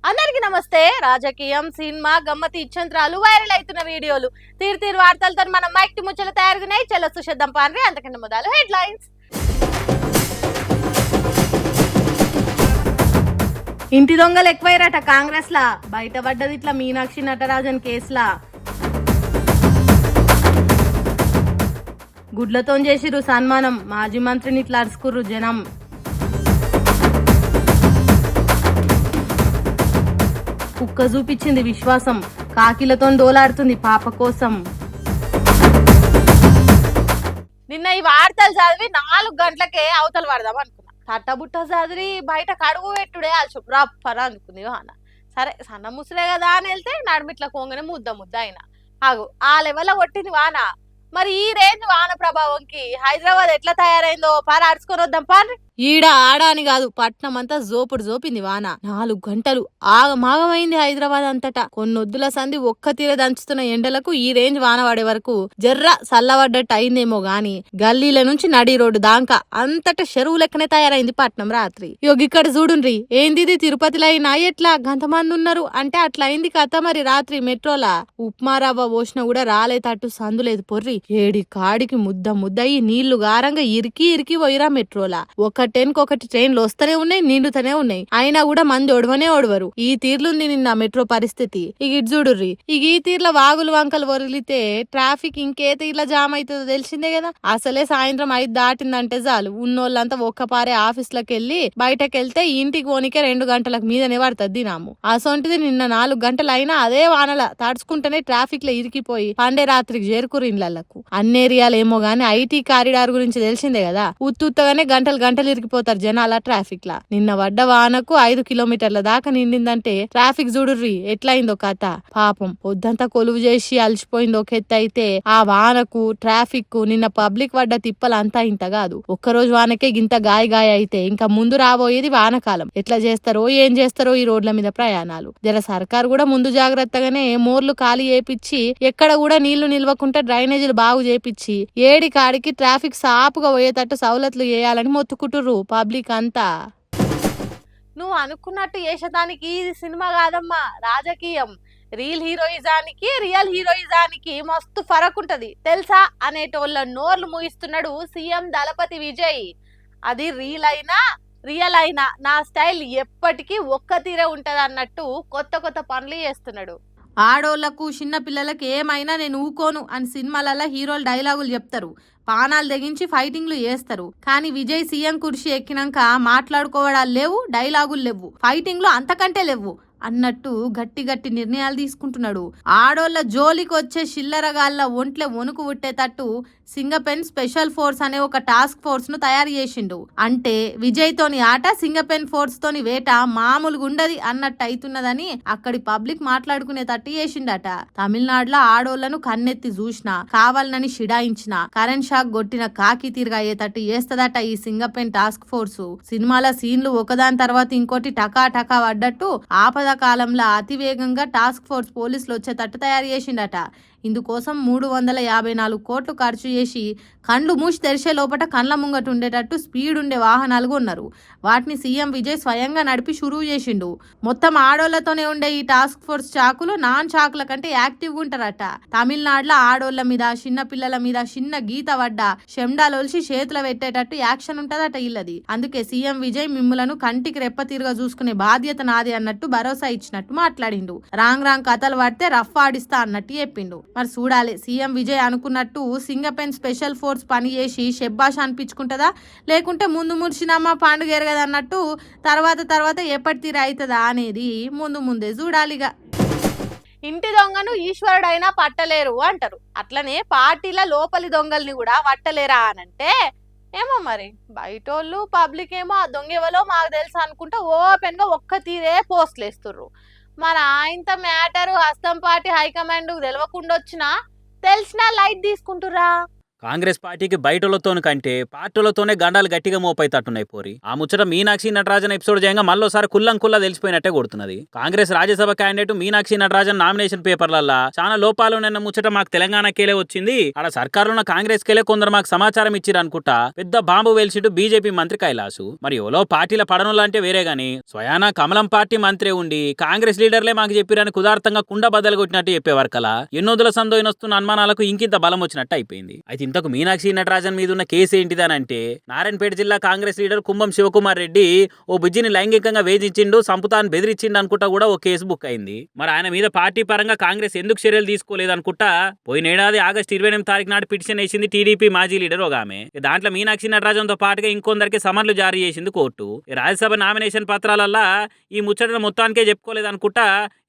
అందరికి నమస్తే. రాజకీయం, సినిమా, గమ్మతి ఇచ్చంత్రాలు, వైరల్ అవుతున్న వీడియోలు, తీరు వార్తలతో మనం మైక్ ముచ్చలు తయారుగున్నాయి. చలో సుషేద్దాం పాన్రి. అంతకంటే మొదలు హెడ్లైన్స్. ఇంటి దొంగలు ఎక్కువైరట కాంగ్రెస్ లా. బయటపడ్డది ఇట్లా మీనాక్షి నటరాజన్ కేసులా. గుడ్లతో చేసిరు సన్మానం. మాజీ మంత్రిని ఇట్లా అరుచుకుర్రు జనం. కుక్క చూపించింది విశ్వాసం. కాకిలతో డోలాడుతుంది పాప కోసం. నిన్న ఈ వార్తలు చదివి 4 గంటలకే అవతలు పడదాం అనుకున్నా. తట్టబుట్ట చదివి బయట కడుగు పెట్టుడే రప్పని అనుకుంది వాన. సరే సన్న ముసలే కదా అని వెళ్తే నడుమిట్ల కోంగనే ముద్ద అయినా ఆగు ఆ లెవెల్లో కొట్టింది వాన. మరి ఈ రేంజ్ వాన ప్రభావంకి హైదరాబాద్ ఎట్లా తయారైందో అడుచుకొని వద్దాం పారి. ఈడ ఆడ అని కాదు, పట్నం అంతా జోపింది వాన. 4 గంటలు ఆగమాగమైంది హైదరాబాద్ అంతటా. కొన్నొద్దుల సంధి ఒక్క తీర దంచుతున్న ఎండలకు ఈ రేంజ్ వాన పడే వరకు జర్ర సల్లబడ్డట్టు అయిందేమో గాని గల్లీల నుంచి నడి రోడ్డు దాకా అంతటా చెరువు లెక్కనే తయారైంది పట్నం రాత్రి. ఇక్కడ చూడుండ్రి, ఏంది తిరుపతిలో అయినా ఎట్లా గంతమంది ఉన్నారు అంటే అట్లా అయింది కథ. మరి రాత్రి మెట్రోలా ఉప్మా రవ్వ పోసినా కూడా రాలేటట్టు సందులేదు పొర్రి. ఏడి కాడికి ముద్ద అయ్యి నీళ్లు గారంగా ఇరికి పోయిరా మెట్రోలా. ఒకటి ట్రైన్లు వస్తూనే ఉన్నాయి, నిండుతూనే ఉన్నాయి. అయినా కూడా మంది ఒడవరు. ఈ తీర్లుంది నిన్న మెట్రో పరిస్థితి. ఇటు చూడుర్రి, ఈ తీర్ల వాగులు వంకలు వదిలితే ట్రాఫిక్ ఇంకే తీర్ల జామ్ అవుతుందో తెలిసిందే కదా. అసలే సాయంత్రం 5 దాటిందంటే చాలు ఉన్నోళ్ళంతా ఒక్కపారే ఆఫీస్లకు వెళ్లి బయటకెళ్తే ఇంటికి పోనికే 2 గంటలకు మీదనే పడుతుంది దినాము. అసొంటిది నిన్న 4 గంటలు అయినా అదే వానల తడుచుకుంటేనే ట్రాఫిక్ లో ఇరికిపోయి పండే రాత్రికి చేరుకురు ఇళ్లకు. అన్ని ఏరియాలు ఏమో గానీ ఐటీ కారిడార్ గురించి తెలిసిందే కదా. ఉత్తుత్తగానే గంటలు ఇరికిపోతారు జనాల ట్రాఫిక్ లా. నిన్న పడ్డ వానకు 5 కిలోమీటర్ల దాకా నిండిందంటే ట్రాఫిక్ చూడుర్రి ఎట్లయిందో కథ. పాపం పొద్దంతా కొలువు చేసి అలసిపోయింది ఒక ఎత్తు అయితే ఆ వానకు ట్రాఫిక్ కు నిన్న పబ్లిక్ పడ్డ తిప్పలు అంతా ఇంత కాదు. ఒక్కరోజు వానకే గింత గాయ అయితే ఇంకా ముందు రాబోయేది వానకాలం. ఎట్లా చేస్తారో ఏం చేస్తారో ఈ రోడ్ల మీద ప్రయాణాలు. జర సర్కారు కూడా ముందు జాగ్రత్తగానే మోర్లు ఖాళీ చేపిచ్చి ఎక్కడ కూడా నీళ్లు నిల్వకుండా డ్రైనేజీలు బాగు చేపిచ్చి ఏడి కాడికి ట్రాఫిక్ సాపుగా పోయేటట్టు సౌలతులు చేయాలని మొత్తుకుంటుర్రు పబ్లిక్ అంతా. నువ్వు అనుకున్నట్టు చేసేదానికి ఇది సినిమా కాదమ్మా, రాజకీయం. రియల్ హీరోయిజానికి మస్తు ఫరక్ ఉంటది తెలుసా అనేటోళ్ళ నోర్లు ముగిస్తున్నాడు సీఎం దళపతి విజయ్. అది రియల్ అయినా నా స్టైల్ ఎప్పటికీ ఒక్క తీరే ఉంటది అన్నట్టు కొత్త పనులు చేస్తున్నాడు. ఆడోళ్లకు చిన్న పిల్లలకు ఏమైనా నేను ఊకోను అని సినిమాలలో హీరోలు డైలాగులు చెప్తారు, పానాలు తెగించి ఫైటింగ్లు చేస్తారు. కానీ విజయ్ సీఎం కుర్చీ ఎక్కినాక మాట్లాడుకోవడాలు లేవు, డైలాగులు లేవు, ఫైటింగ్లు అంతకంటే లేవు అన్నట్టు గట్టి నిర్ణయాలు తీసుకుంటున్నాడు. ఆడోళ్ల జోలికి వచ్చే చిల్లరగాళ్ళ ఒంట్లే వణుకు పుట్టేటట్టు సింగపెన్ స్పెషల్ ఫోర్స్ అనే ఒక టాస్క్ ఫోర్స్ ను తయారు చేసిండు. అంటే విజయ్ తోని ఆట సింగపెన్ ఫోర్స్ తోని వేట మామూలుగా ఉండది అన్నట్టు అవుతున్నదని అక్కడి పబ్లిక్ మాట్లాడుకునేటట్టు చేసిండట. తమిళనాడులో ఆడోళ్లను కన్నెత్తి చూసినా, కావాలనని షిడాయించిన, కరెంట్ షాక్ కొట్టిన కాకి తీరుగా అయ్యేటట్టు చేస్తదట ఈ సింగపెన్ టాస్క్ ఫోర్స్. సినిమాల సీన్లు ఒకదాని తర్వాత ఇంకోటి టకా పడ్డట్టు ఆపద కాలంలో అతివేగంగా టాస్క్ ఫోర్స్ పోలీసులు వచ్చేటట్టు తయారు చేసిండట. ఇందుకోసం 354 కోట్లు ఖర్చు చేసి కండ్లు మూసి తెరిచే లోపల కండ్ల ముంగట ఉండేటట్టు స్పీడ్ ఉండే వాహనాలు కొన్నారు. వాటిని సీఎం విజయ్ స్వయంగా నడిపి షురూ చేసిండు. మొత్తం ఆడోళ్లతోనే ఉండే ఈ టాస్క్ ఫోర్స్ చాకులు నాన్ చాకుల కంటే యాక్టివ్గా ఉంటారట. తమిళనాడులో ఆడోళ్ల మీద, చిన్న పిల్లల మీద చిన్న గీత పడ్డ షెమ్డాలొలిసి చేతులు పెట్టేటట్టు యాక్షన్ ఉంటదట ఇల్లది. అందుకే సీఎం విజయ్ మిమ్ములను కంటికి రెప్పతీరుగా చూసుకునే బాధ్యత నాది అన్నట్టు భరోసా ఇచ్చినట్టు మాట్లాడిండు. రాంగ్ కథలు పడితే రఫ్ ఆడిస్తా అన్నట్టు చెప్పిండు. మరి చూడాలి సీఎం విజయ్ అనుకున్నట్టు సింగపెన్ స్పెషల్ ఫోర్స్ పని చేసి షెబ్బాష్ అనిపించుకుంటుందా, లేకుంటే ముందు మురిసినమ్మ పండుగ ఎరగదు అన్నట్టు తర్వాత ఎప్పటి తీరు అవుతుందా అనేది ముందే చూడాలిగా. ఇంటి దొంగను ఈశ్వరుడైనా పట్టలేరు అంటారు. అట్లనే పార్టీల లోపలి దొంగల్ని కూడా పట్టలేరా అనంటే ఏమో మరి. బయటోళ్ళు పబ్లిక్ ఏమో ఆ దొంగ ఎవరో మాకు తెలుసు అనుకుంటా ఓపెన్ గా ఒక్క తీరే పోస్టులు వేస్తుర్రు. మరి ఆయనతో మ్యాటర్ హస్తం పార్టీ హైకమాండ్ తెలియకుండా వచ్చినా తెలిసినా లైట్ తీసుకుంటురా. కాంగ్రెస్ పార్టీకి బయటలతో కంటే పార్టీలతోనే గండాలు గట్టిగా మోపైతట్టున్నాయి పోరి. ఆ ముచ్చట మీనాక్షి నటరాజన్ ఎపిసోడ్ చేయంగా మళ్ళోసారి కుల్లంకుల్లా తెలిసిపోయినట్టే కొడుతున్నది. కాంగ్రెస్ రాజ్యసభ క్యాండిడేట్ మీనాక్షి నటరాజన్ నామినేషన్ పేపర్లల్లా చాలా లోపాలు ఉన్న ముచ్చట మాకు తెలంగాణకేలే వచ్చింది. ఆడ సర్కారున్న కాంగ్రెస్ కేలే కొందరు మాకు సమాచారం ఇచ్చిరు అనుకుంటా పెద్ద బాంబు వేల్సిట్టు బీజేపీ మంత్రి కైలాసు. మరి ఎవరో పార్టీల పడనులంటే వేరే గాని స్వయానా కమలం పార్టీ మంత్రి ఉండి కాంగ్రెస్ లీడర్లే మాకు చెప్పిరని కుదార్థంగా కుండ బద్దలు కొట్టినట్టు చెప్పేవారు ఎన్నోదుల సందోయినొస్తున్న అనుమానాలకు ఇంకింత బలం వచ్చినట్టు అయిపోయింది. అయితే ఇంతకు మీనాక్షి నటరాజన్ మీద ఉన్న కేసు ఏంటిదనంటే నారాయణపేట జిల్లా కాంగ్రెస్ లీడర్ కుంభం శివకుమార్ రెడ్డి ఓ బుజ్జిని లైంగికంగా వేధించిండు, సంపుతాన్ని బెదిరించిండు అనుకుంటా కూడా ఓ కేసు బుక్ అయింది. మరి ఆయన మీద పార్టీ పరంగా కాంగ్రెస్ ఎందుకు చర్యలు తీసుకోలేదు అనుకుంటా పోయినేడాది ఆగస్టు 28 తారీఖు నాడు పిటిషన్ వేసింది టీడీపీ మాజీ లీడర్ ఒక ఆమె. దాంట్లో మీనాక్షి నటరాజన్ తో పాటుగా ఇంకొందరికి సమన్లు జారీ చేసింది కోర్టు. రాజ్యసభ నామినేషన్ పత్రాలల్లా ఈ ముచ్చటను మొత్తానికే చెప్పుకోలేదు అనుకుంటా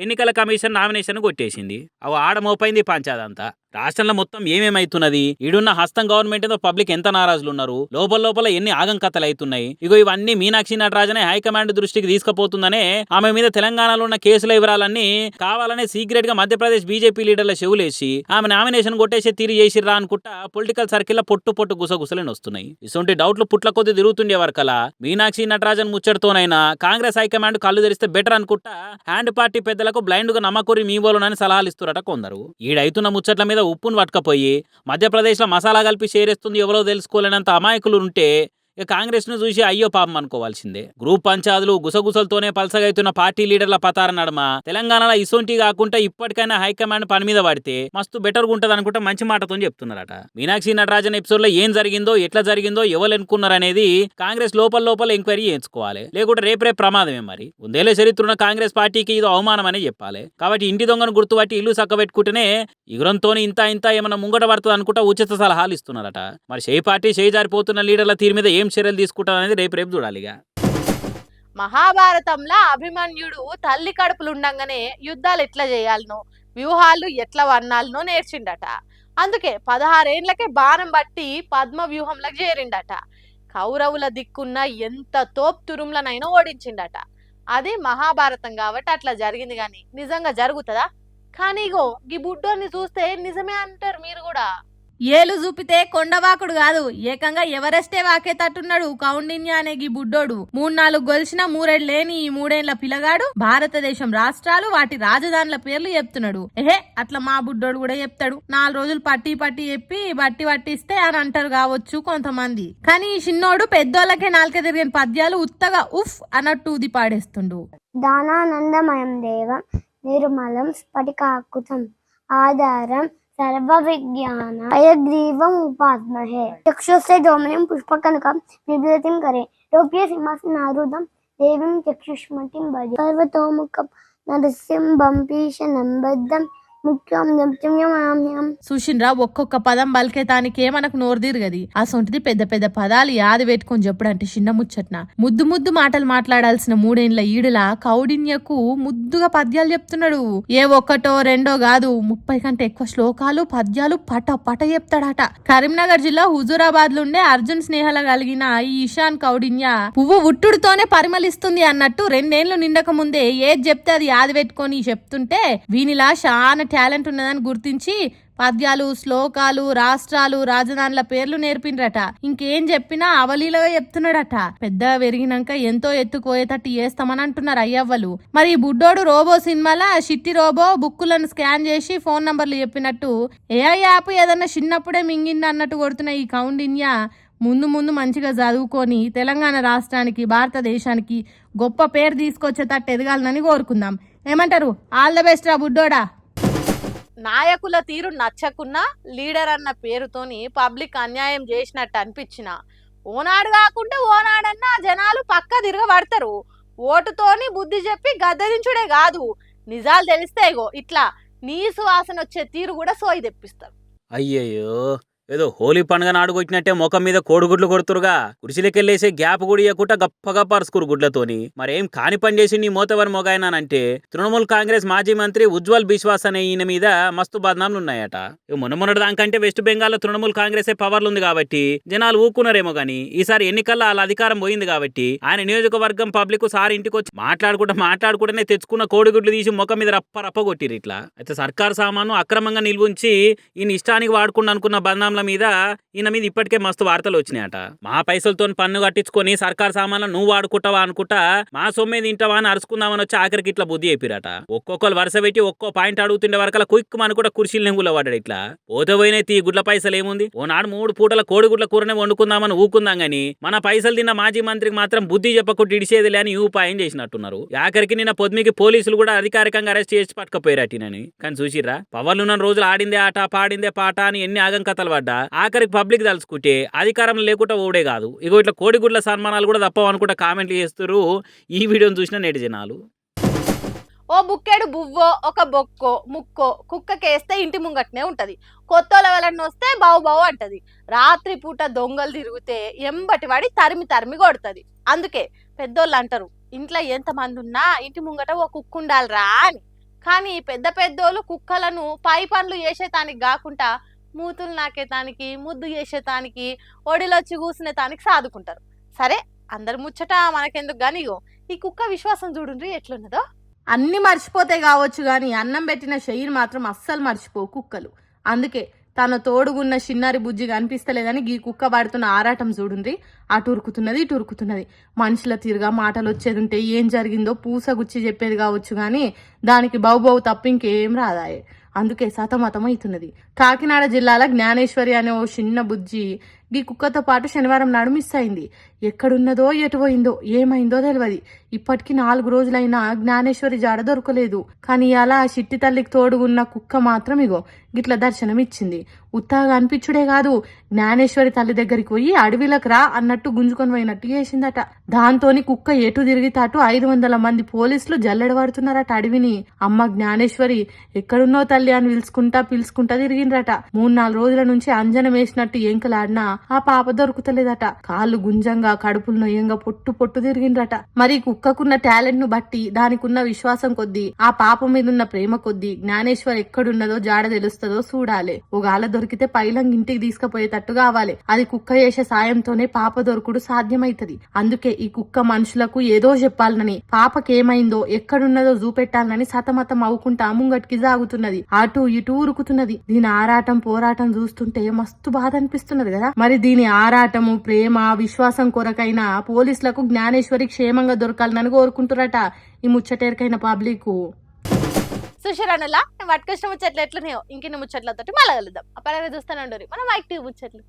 ఎన్నికల కమిషన్ నామినేషన్ కొట్టేసింది. అవి ఆడ మోపైంది పంచాదంతా. రాష్ట్రంలో మొత్తం ఏమేమైతున్నది, ఈడున్న హస్తం గవర్నమెంట్ తో పబ్లిక్ ఎంత నారాజులు ఉన్నారు, లోపల ఎన్ని ఆగంకత్తలు అవుతున్నాయి, ఇగో ఇవన్నీ మీనాక్షి నటరాజనే హైకమాండ్ దృష్టికి తీసుకుపోతుందనే ఆమె మీద తెలంగాణలో ఉన్న కేసుల వివరాలన్నీ కావాలనే సీక్రెట్ గా మధ్యప్రదేశ్ బీజేపీ లీడర్ల చెవులేసి ఆమె నామినేషన్ కొట్టేసి తీరు చేసిర్రా అనుకుంటా పొలిటికల్ సర్కిల్ పొట్టు గుసగుసలేని వస్తున్నాయి. ఇటువంటి డౌట్లు పుట్ల కొద్ది తిరుగుతుండే వరకలా మీనాక్షి నటరాజన్ ముచ్చటతోనైనా కాంగ్రెస్ హైకమాండ్ కళ్ళు తెరిస్తే బెటర్ అనుకుంటా హ్యాండ్ పార్టీ పెద్దలకు బ్లైండ్ గా నమ్మకూరి మీవోలోనని సలహాలు ఇస్తురట కొందరు. ఈడైతున్న ముచ్చట్ల మీద ఉప్పును పట్టుకపోయి మధ్యప్రదేశ్లో మసాలా కలిపి షేరేస్తుంది ఎవరో తెలుసుకోలేనంత అమాయకులు ఉంటే ఇక కాంగ్రెస్ ను చూసి అయ్యో పాపం అనుకోవాల్సిందే. గ్రూప్ పంచాదులు గుసగుసలతోనే పలసగైతున్న పార్టీ లీడర్ల పతార నడమ తెలంగాణలో ఇసొంటి కాకుండా ఇప్పటికైనా హైకమాండ్ పని మీద పడితే మస్తు బెటర్ ఉంటది అనుకుంటే మంచి మాటతో చెప్తున్నారట. మీనాక్షి నటరాజన్ ఎపిసోడ్ లో ఏం జరిగిందో ఎట్లా జరిగిందో ఎవరు ఎన్నుకున్నారనేది కాంగ్రెస్ లోపల ఎంక్వైరీ చేయించుకోవాలి, లేకుంటే రేపు ప్రమాదమే. మరి ఉందేళ్ల చరిత్ర ఉన్న కాంగ్రెస్ పార్టీకి ఇది అవమానం అనే చెప్పాలి. కాబట్టి ఇంటి దొంగను గుర్తుపట్టి ఇల్లు చక్కబెట్టుకుంటేనే ఇగురంతో ఇంత ఏమైనా ముంగట పడుతుంది అనుకుంటా ఉచిత సలహాలు ఇస్తున్నారట. మరి షే పార్టీ జారిపోతున్న లీడర్ల తీరు మీద చర్యలు తీసుకుంటారనేది రేపు చూడాలిగా. మహాభారతంలో అభిమన్యుడు తల్లి కడుపులుండంగానే యుద్ధాలు ఎట్లా చేయాలనో వ్యూహాలు ఎట్లా వన్నాలనో నేర్చిండట. అందుకే 16 ఏండ్లకే బాణం బట్టి పద్మ వ్యూహంలోకి చేరిండట. కౌరవుల దిక్కున్న ఎంత తోప్ తురుములనైనా ఓడించిండట. అది మహాభారతం కాబట్టి అట్లా జరిగింది, కానీ నిజంగా జరుగుతుందా? కానీ ఇగో ఈ బుడ్డోని చూస్తే నిజమే అంటారు మీరు కూడా. ఏలు చూపితే కొండవాకుడు కాదు, ఏకంగా ఎవరెస్టే వాకేటట్టున్నాడు కౌండిన్య అనే గీ బుడ్డోడు. 3-4 గొలిసిన 3 లేని ఈ 3 ఏళ్ల పిల్లగాడు భారతదేశం రాష్ట్రాలు వాటి రాజధానుల పేర్లు చెప్తున్నాడు. అట్లా మా బుడ్డోడు కూడా చెప్తాడు. 4 రోజులు పట్టి చెప్పి బట్టి పట్టిస్తే అని అంటారు కావచ్చు కొంతమంది. కానీ ఈ చిన్నోడు పెద్దోళ్ళకే నాలుక తిరిగిన పద్యాలు ఉత్తగా ఉఫ్ అన్నట్టు ఊది పాడేస్తుండు. దానానందమయం దేవం నిర్మలం స్ఫటికాకృతం ఆధారం సర్వ విజ్ఞాన హయగ్రీవం ఉపాస్మహే చక్షుస్తే దోమనిం పుష్పకనకం నిబిడతిం కరే రూప్య సింహాసనారూఢం దేవీం చక్షుష్మతిం భజే పర్వతోముఖం నరసింహం భీషణం బద్ధం ముఖ్యం చూసిండ్రా, ఒక్కొక్క పదం బలికేతానికే మనకు నోరు తిరగది. అసొంటిది పెద్ద పెద్ద పదాలు యాది పెట్టుకొని చెప్పుడంటే చిన్న ముచ్చట్న. ముద్దు మాటలు మాట్లాడాల్సిన 3 ఏండ్ల ఈడులా కౌడిన్యకు ముద్దుగా పద్యాలు చెప్తున్నాడు. ఏ ఒక్కటో రెండో కాదు, 30 కంటే ఎక్కువ శ్లోకాలు పద్యాలు పట చెప్తాడట. కరీంనగర్ జిల్లా హుజూరాబాద్ నుండే అర్జున్ స్నేహాల కలిగిన ఈ ఇషాన్ కౌడిన్య పువ్వు ఉట్టుడుతోనే పరిమళిస్తుంది అన్నట్టు 2 ఏళ్లు నిండక ముందే ఏది చెప్తే అది యాది పెట్టుకొని చెప్తుంటే వీనిలా చాలా టాలెంట్ ఉన్నదని గుర్తించి పద్యాలు శ్లోకాలు రాష్ట్రాలు రాజధానుల పేర్లు నేర్పిండ్రట. ఇంకేం చెప్పినా అవలీలగా చెప్తున్నాడట. పెద్దగా పెరిగినాక ఎంతో ఎత్తుకోయేటట్టు చేస్తామని అంటున్నారు అయ్యవ్వలు. మరి ఈ బుడ్డోడు రోబో సినిమాలో షిట్టి రోబో బుక్కులను స్కాన్ చేసి ఫోన్ నంబర్లు చెప్పినట్టు ఏఐ యాప్ ఏదన్నా చిన్నప్పుడే మింగింది అన్నట్టు కొడుతున్న ఈ కౌండిన్య ముందు మంచిగా చదువుకొని తెలంగాణ రాష్ట్రానికి భారతదేశానికి గొప్ప పేరు తీసుకొచ్చేటట్టు ఎదగాలని కోరుకుందాం. ఏమంటారు? ఆల్ ద బెస్ట్ రా బుడ్డోడా. నాయకుల తీరు నచ్చకున్నా లీడర్ అన్న పేరుతోని పబ్లిక్ అన్యాయం చేసినట్టు అనిపించిన ఓనాడు కాకుండా ఓనాడన్నా జనాలు పక్క తిరగబడతారు. ఓటుతోని బుద్ధి చెప్పి గద్దెదించుడే కాదు, నిజాలు తెలిస్తే ఇగో ఇట్లా నీసు వాసన వచ్చే తీరు కూడా సోయి తెప్పిస్తారు. అయ్యయ్యో, ఏదో హోలీ పండుగ నాడు కొట్టినట్టే ముఖం మీద కోడిగుడ్లు కొడుతురుగా. కుర్చీలకెళ్ళేసే గ్యాప్ కూడా ఇవ్వకుండా గప్పగా పరుచుకురు గుడ్లతోని. మరేం కాని పని చేసి నీ మోతవని మొగాయనానంటే తృణమూల్ కాంగ్రెస్ మాజీ మంత్రి ఉజ్వల్ బిశ్వాస్ అనే ఈయన మీద మస్తు బదనాములు ఉన్నాయట. మొన్నటి దానికంటే వెస్ట్ బెంగాల్లో తృణమూల్ కాంగ్రెస్ పవర్లు ఉంది కాబట్టి జనాలు ఊకున్నారేమో గానీ ఈసారి ఎన్నికల్లో వాళ్ళ అధికారం పోయింది కాబట్టి ఆయన నియోజకవర్గం పబ్లిక్ సార్ ఇంటికి వచ్చి మాట్లాడుకుంటూనే తెచ్చుకున్న కోడిగుడ్లు తీసి ముఖం మీద రప్ప కొట్టిరు. ఇట్లా అయితే సర్కారు సామాను అక్రమంగా నిల్వుంచి ఈయన ఇష్టానికి వాడుకుండా అనుకున్న బదనాం ప్రోగ్రాంల మీద ఈయన మీద ఇప్పటికే మస్తు వార్తలు వచ్చినాయట. మా పైసలతో పన్ను కట్టించుకొని సర్కార్ సామాన్లు నువ్వు వాడుకుంటావా అనుకుంటా మా సొమ్మే తింటావా అని అరుచుకుందామని వచ్చి ఆఖరికి ఇట్లా బుద్ధి చెప్పిరట. ఒక్కొక్కరు వరుస పెట్టి ఒక్కో పాయింట్ అడుగుతుండే వరకు క్విక్ మన కూడా కుర్చీలు నెంగులో పడ్డాడు. ఇట్లా పోతే పోయినైతే ఈ గుడ్ల పైసలు ఏముంది, ఓనాడు 3 పూటల కోడిగుడ్ల కూరనే వండుకుందామని ఊకుందాం గాని మన పైసలు తిన్న మాజీ మంత్రికి మాత్రం బుద్ధి చెప్పకుండా ఇడిచేదిలే అని ఈ ఉపాయం చేసినట్టున్నారు. ఆఖరికి నిన్న పొద్దుమికి పోలీసులు కూడా అధికారికంగా అరెస్ట్ చేసి పట్టుకపోయారటినని. కానీ చూసిర్రా, పవర్లున్న రోజులు ఆడిందే ఆట పాడిందే పాట అని ఎన్ని ఆగం కథలు పడ్డా ఆఖరికి పబ్లిక్ తలుచుకుంటే అధికారం లేకుండా ఓడే కాదు. ఇగో ఇట్లా కోడిగుడ్ల సన్మానాలు కూడా తప్పవు అనుకుంటా కామెంట్లు చేస్తారు ఈ వీడియోని చూసిన నెటిజనాలు. ఓ బుక్కెడు బువ్వో ఒక బొక్కో ముక్కో కుక్కకేస్తే ఇంటి ముంగట్నే ఉంటది. కొత్తోళ్ళ ఎవరన్నా వస్తే బావు బావు అంటది. రాత్రి పూట దొంగలు తిరిగితే ఎంబటి వాడి తరిమి తరిమి కొడుతుంది. అందుకే పెద్దోళ్ళు అంటారు ఇంట్లో ఎంతమంది ఉన్నా ఇంటి ముంగట ఓ కుక్క ఉండాలిరా అని. కానీ పెద్ద పెద్దోళ్ళు కుక్కలను పై పనులు చేసేతానికి కాకుండా మూతులు నాకేతానికి ముద్దు చేసేతానికి ఒడిలొచ్చి కూసునే తానికి సాదుకుంటారు. సరే అందరు ముచ్చట మనకెందుకు గాని ఇగో ఈ కుక్క విశ్వాసం చూడుండ్రి ఎట్లున్నదో. అన్ని మర్చిపోతే కావచ్చు గాని అన్నం పెట్టిన చెయ్యిని మాత్రం అస్సలు మర్చిపోవు కుక్కలు. అందుకే తన తోడుగున్న చిన్నారి బుజ్జి కనిపిస్తలేదని ఈ కుక్క పడుతున్న ఆరాటం చూడుండ్రి. అటు ఉరుకుతున్నది ఇటు ఉరుకుతున్నది. మనుషుల తీరుగా మాటలు వచ్చేది ఉంటే ఏం జరిగిందో పూసగుచ్చి చెప్పేది కావచ్చు గాని దానికి బౌబౌ తప్ప ఇంకేం రాదాయే. అందుకే సతమతం అవుతున్నది. కాకినాడ జిల్లాల జ్ఞానేశ్వరి అనే ఓ చిన్న బుజ్జి ఈ కుక్కతో పాటు శనివారం నాడు మిస్ అయింది. ఎక్కడున్నదో ఎటు పోయిందో ఏమైందో తెలియదు. ఇప్పటికి 4 రోజులైనా జ్ఞానేశ్వరి జాడ దొరకలేదు. కానీ అలా చిట్టి తల్లికి తోడుగున్న కుక్క మాత్రం ఇగో గిట్ల దర్శనం ఇచ్చింది. ఉత్తాగా అనిపించుడే కాదు, జ్ఞానేశ్వరి తల్లి దగ్గరికి పోయి అడవిలకు రా అన్నట్టు గుంజుకొని పోయినట్టు చేసిందట. దాంతోని కుక్క ఎటు తిరిగితాటు 500 మంది పోలీసులు జల్లెడబడుతున్నారట అడవిని. అమ్మ జ్ఞానేశ్వరి ఎక్కడున్నో తల్లి అని పిలుచుకుంటా తిరిగిండ్రట. 3-4 రోజుల నుంచి అంజనం వేసినట్టు ఎంకలాడినా ఆ పాప దొరుకుతలేదట. కాళ్ళు గుంజంగా కడుపులు నొయ్యంగా పొట్టు తిరిగిండ్రట. మరి కుక్కకున్న టాలెంట్ ను బట్టి దానికున్న విశ్వాసం కొద్దీ ఆ పాప మీద ఉన్న ప్రేమ కొద్దీ జ్ఞానేశ్వరి ఎక్కడున్నదో జాడ తెలుస్తుందో చూడాలి. ఒకగాల దొరికితే పైలంగా ఇంటికి తీసుకుపోయేటట్టు కావాలి. అది కుక్క చేసే సాయంతోనే పాప దొరుకుడు సాధ్యమైతది. అందుకే ఈ కుక్క మనుషులకు ఏదో చెప్పాలనని పాపకేమైందో ఎక్కడున్నదో చూపెట్టాలని సతమతం అవుకుంటా ముంగటికి సాగుతున్నది. అటు ఇటు ఉరుకుతున్నది. దీని ఆరాటం పోరాటం చూస్తుంటే మస్తు బాధ అనిపిస్తున్నది కదా. మరి దీని ఆరాటము ప్రేమ విశ్వాసం కొరకైనా పోలీసులకు జ్ఞానేశ్వరి క్షేమంగా దొరకాలని కోరుకుంటురట ఈ ముచ్చటేరికైన పబ్లిక్. సుషరానులా పట్టుకొచ్చిన ముచ్చట్లు ఎట్లున్నాయో ఇంకిన్ని ముచ్చట్లతోటి మళ్ళీ కలుద్దాం. అప్పటికే చూస్తానండి మన మైక్ టీవీ ముచ్చట్లు.